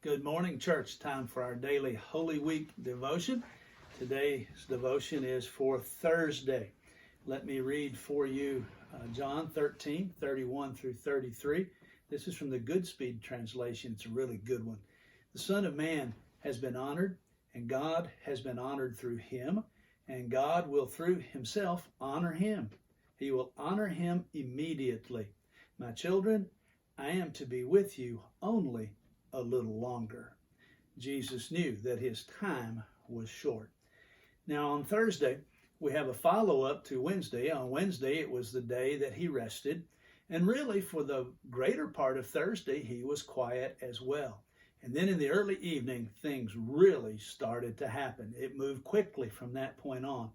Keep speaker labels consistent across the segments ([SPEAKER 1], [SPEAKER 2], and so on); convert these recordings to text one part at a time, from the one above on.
[SPEAKER 1] Good morning, church. Time for our daily Holy Week devotion. Today's devotion is for Thursday. Let me read for you John 13:31 through 33. This is from the Goodspeed translation. It's a really good one. The Son of Man has been honored, and God has been honored through him, and God will through himself honor him. He will honor him immediately. My children, I am to be with you only a little longer. Jesus knew that his time was short. Now on Thursday, we have a follow-up to Wednesday. On Wednesday, it was the day that he rested. And really, for the greater part of Thursday, he was quiet as well. And then in the early evening, things really started to happen. It moved quickly from that point on.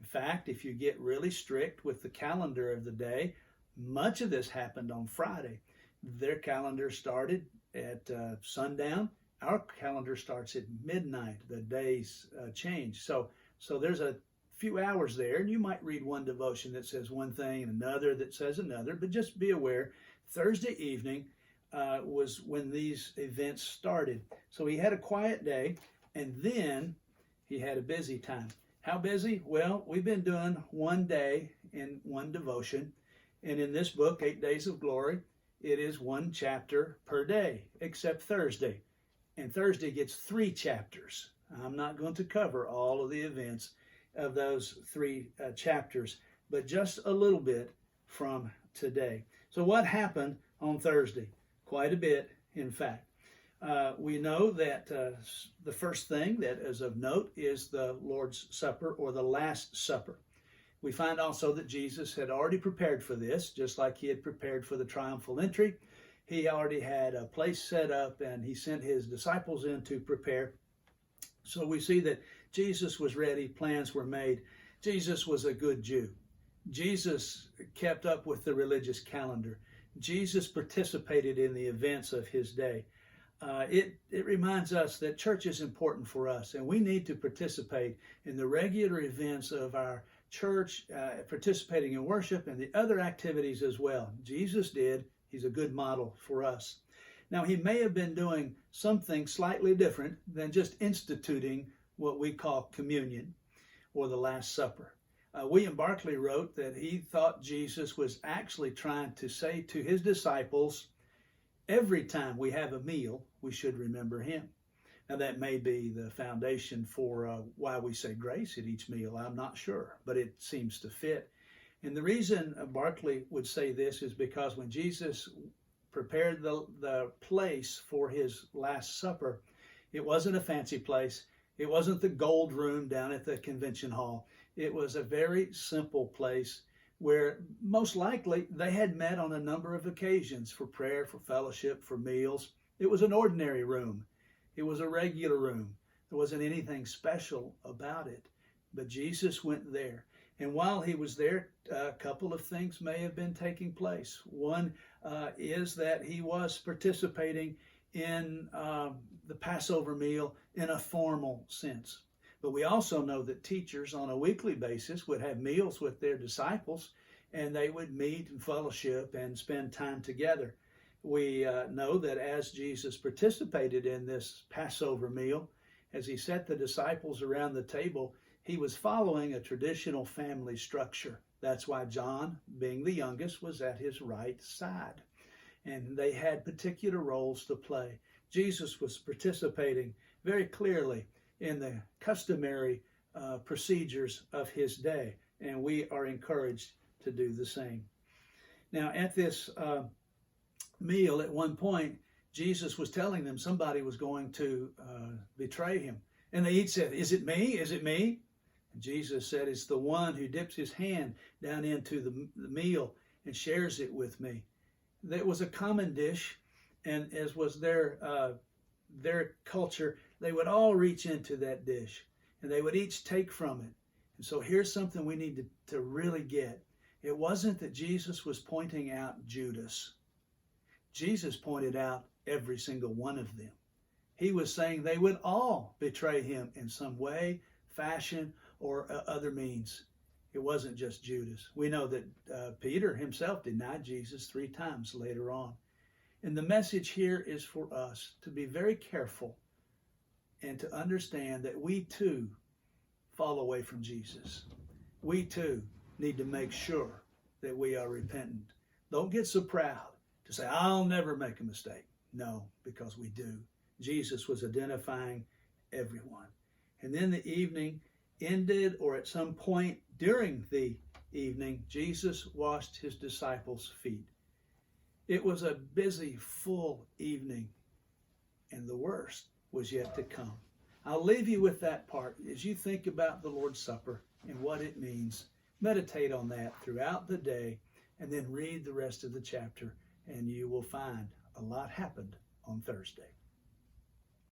[SPEAKER 1] In fact, if you get really strict with the calendar of the day, much of this happened on Friday. Their calendar started at sundown. Our calendar starts at midnight. The days change. So there's a few hours there, and you might read one devotion that says one thing and another that says another, but just be aware, Thursday evening was when these events started. So he had a quiet day, and then he had a busy time. How busy? Well, we've been doing one day in one devotion, and in this book, 8 Days of Glory, it is one chapter per day, except Thursday. And Thursday gets 3 chapters. I'm not going to cover all of the events of those 3 chapters, but just a little bit from today. So what happened on Thursday? Quite a bit, in fact. We know that the first thing that is of note is the Lord's Supper, or the Last Supper. We find also that Jesus had already prepared for this, just like he had prepared for the triumphal entry. He already had a place set up, and he sent his disciples in to prepare. So we see that Jesus was ready, plans were made. Jesus was a good Jew. Jesus kept up with the religious calendar. Jesus participated in the events of his day. It reminds us that church is important for us, and we need to participate in the regular events of our church, participating in worship and the other activities as well. Jesus did. He's a good model for us. Now, he may have been doing something slightly different than just instituting what we call communion or the Last Supper. William Barclay wrote that he thought Jesus was actually trying to say to his disciples, every time we have a meal, we should remember him. Now, that may be the foundation for why we say grace at each meal. I'm not sure, but it seems to fit. And the reason Barclay would say this is because when Jesus prepared the place for his Last Supper, it wasn't a fancy place. It wasn't the gold room down at the convention hall. It was a very simple place where most likely they had met on a number of occasions for prayer, for fellowship, for meals. It was an ordinary room. It was a regular room. There wasn't anything special about it. But Jesus went there. And while he was there, a couple of things may have been taking place. One is that he was participating in the Passover meal in a formal sense. But we also know that teachers on a weekly basis would have meals with their disciples, and they would meet and fellowship and spend time together. We know that as Jesus participated in this Passover meal, as he set the disciples around the table, he was following a traditional family structure. That's why John, being the youngest, was at his right side. And they had particular roles to play. Jesus was participating very clearly in the customary procedures of his day, and we are encouraged to do the same. Now, at this meal, at one point, Jesus was telling them somebody was going to betray him. And they each said, "Is it me? Is it me?" And Jesus said, "It's the one who dips his hand down into the meal and shares it with me." That was a common dish, and as was their culture, they would all reach into that dish, and they would each take from it. And so here's something we need to really get. It wasn't that Jesus was pointing out Judas. Jesus pointed out every single one of them. He was saying they would all betray him in some way, fashion, or other means. It wasn't just Judas. We know that Peter himself denied Jesus 3 times later on. And the message here is for us to be very careful and to understand that we too fall away from Jesus. We too need to make sure that we are repentant. Don't get so proud to say, I'll never make a mistake. No, because we do. Jesus was identifying everyone. And then the evening ended, or at some point during the evening, Jesus washed his disciples' feet. It was a busy, full evening, and the worst was yet to come. I'll leave you with that part as you think about the Lord's Supper and what it means. Meditate on that throughout the day, and then read the rest of the chapter, and you will find a lot happened on Thursday.